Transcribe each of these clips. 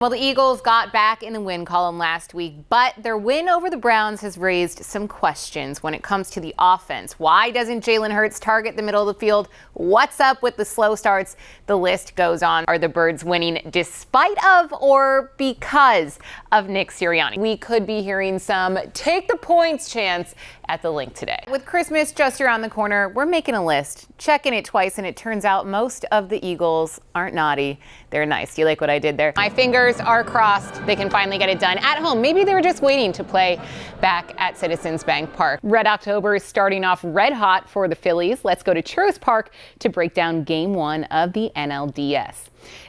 Well, the Eagles got back in the win column last week, but their win over the Browns has raised some questions when it comes to the offense. Why doesn't Jalen Hurts target the middle of the field? What's up with the slow starts? The list goes on. Are the Birds winning despite of or because of Nick Sirianni? We could be hearing some take the points chants at the link today. With Christmas just around the corner, we're making a list, checking it twice, and it turns out most of the Eagles aren't naughty. They're nice. Do you like what I did there? My fingers are crossed. They can finally get it done at home. Maybe they were just waiting to play back at Citizens Bank Park. Red October is starting off red hot for the Phillies. Let's go to Truist Park to break down Game 1 of the NLDS.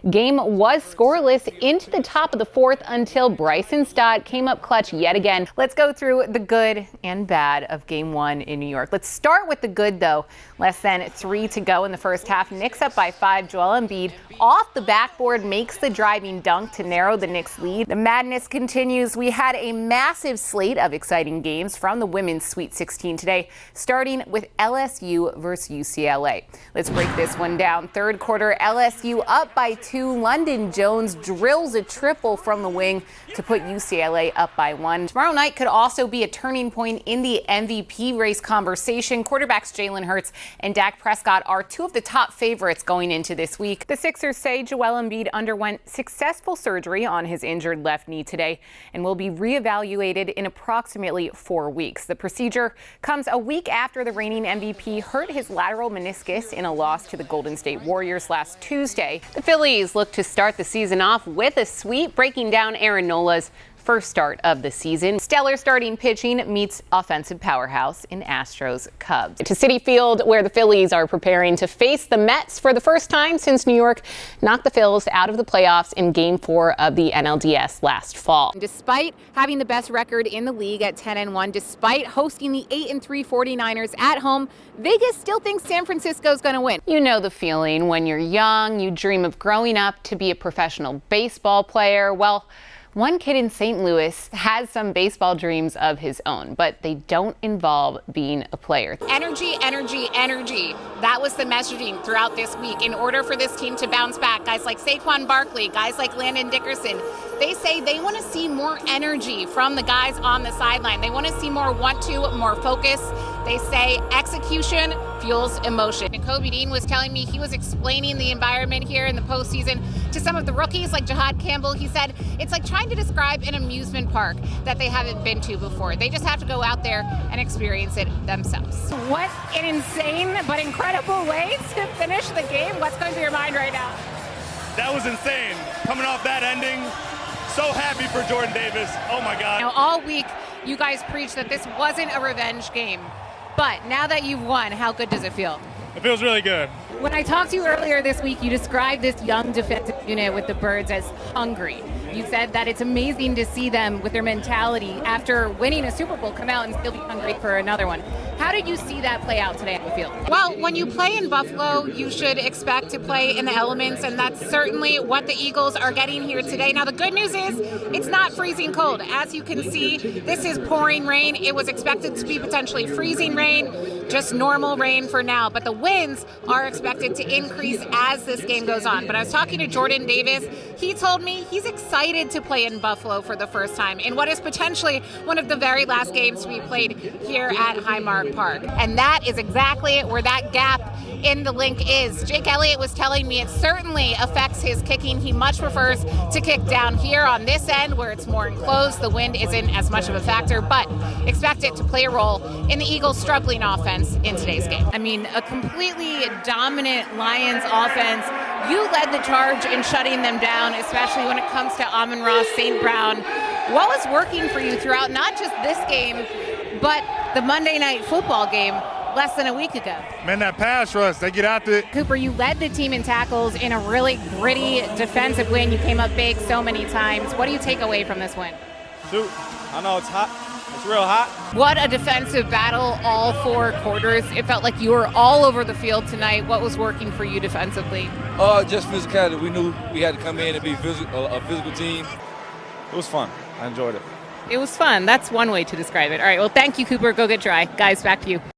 Game was scoreless into the top of the fourth until Bryson Stott came up clutch yet again. Let's go through the good and bad of Game 1 in New York. Let's start with the good, though. Less than 3 to go in the first half. Knicks up by 5. Joel Embiid off the backboard makes the driving dunk to narrow the Knicks lead. The madness continues. We had a massive slate of exciting games from the women's Sweet 16 today, starting with LSU versus UCLA. Let's break this one down. Third quarter, LSU up by 2. London Jones drills a triple from the wing to put UCLA up by 1. Tomorrow night could also be a turning point in the MVP race conversation. Quarterbacks Jalen Hurts and Dak Prescott are two of the top favorites going into this week. The Sixers say Joel Embiid underwent successful surgery on his injured left knee today and will be reevaluated in approximately 4 weeks. The procedure comes a week after the reigning MVP hurt his lateral meniscus in a loss to the Golden State Warriors last Tuesday. The Phillies look to start the season off with a sweep, breaking down Aaron Nola's first start of the season. Stellar starting pitching meets offensive powerhouse in Astros Cubs. To Citi Field, where the Phillies are preparing to face the Mets for the first time since New York knocked the Phils out of the playoffs in Game 4 of the NLDS last fall. Despite having the best record in the league at 10-1, despite hosting the 8-3 49ers at home, Vegas still thinks San Francisco's going to win. You know the feeling when you're young, you dream of growing up to be a professional baseball player. Well, one kid in St. Louis has some baseball dreams of his own, but they don't involve being a player. Energy, energy, energy. That was the messaging throughout this week. In order for this team to bounce back, guys like Saquon Barkley, guys like Landon Dickerson, they say they want to see more energy from the guys on the sideline. They want to see more want-to, more focus. They say execution fuels emotion. And Kobe Dean was telling me he was explaining the environment here in the postseason to some of the rookies like Jahad Campbell. He said it's like trying to describe an amusement park that they haven't been to before. They just have to go out there and experience it themselves. What an insane but incredible way to finish the game. What's going through your mind right now? That was insane. Coming off that ending, so happy for Jordan Davis. Oh my God. Now, all week you guys preached that this wasn't a revenge game. But now that you've won, how good does it feel? It feels really good. When I talked to you earlier this week, you described this young defensive unit with the Birds as hungry. You said that it's amazing to see them with their mentality after winning a Super Bowl come out and still be hungry for another one. How did you see that play out today on the field? Well, when you play in Buffalo, you should expect to play in the elements, and that's certainly what the Eagles are getting here today. Now, the good news is it's not freezing cold. As you can see, this is pouring rain. It was expected to be potentially freezing rain, just normal rain for now, but the winds are expected to increase as this game goes on. But I was talking to Jordan Davis. He told me he's excited to play in Buffalo for the first time in what is potentially one of the very last games to be played here at Highmark Park. And that is exactly where that gap in the link is. Jake Elliott was telling me it certainly affects his kicking. He much prefers to kick down here on this end where it's more enclosed. The wind isn't as much of a factor, but expect it to play a role in the Eagles' struggling offense in today's game. I mean, a completely dominant Lions offense. You led the charge in shutting them down, especially when it comes to Amon-Ra St. Brown. What was working for you throughout not just this game, but the Monday Night Football game less than a week ago? Man, that pass rush, they get out there. Cooper, you led the team in tackles in a really gritty defensive win. You came up big so many times. What do you take away from this win? Shoot, I know it's hot. It's real hot. What a defensive battle all 4 quarters. It felt like you were all over the field tonight. What was working for you defensively? Just physicality. We knew we had to come in and be a physical team. It was fun. I enjoyed it. It was fun. That's one way to describe it. All right, well, thank you, Cooper. Go get dry. Guys, back to you.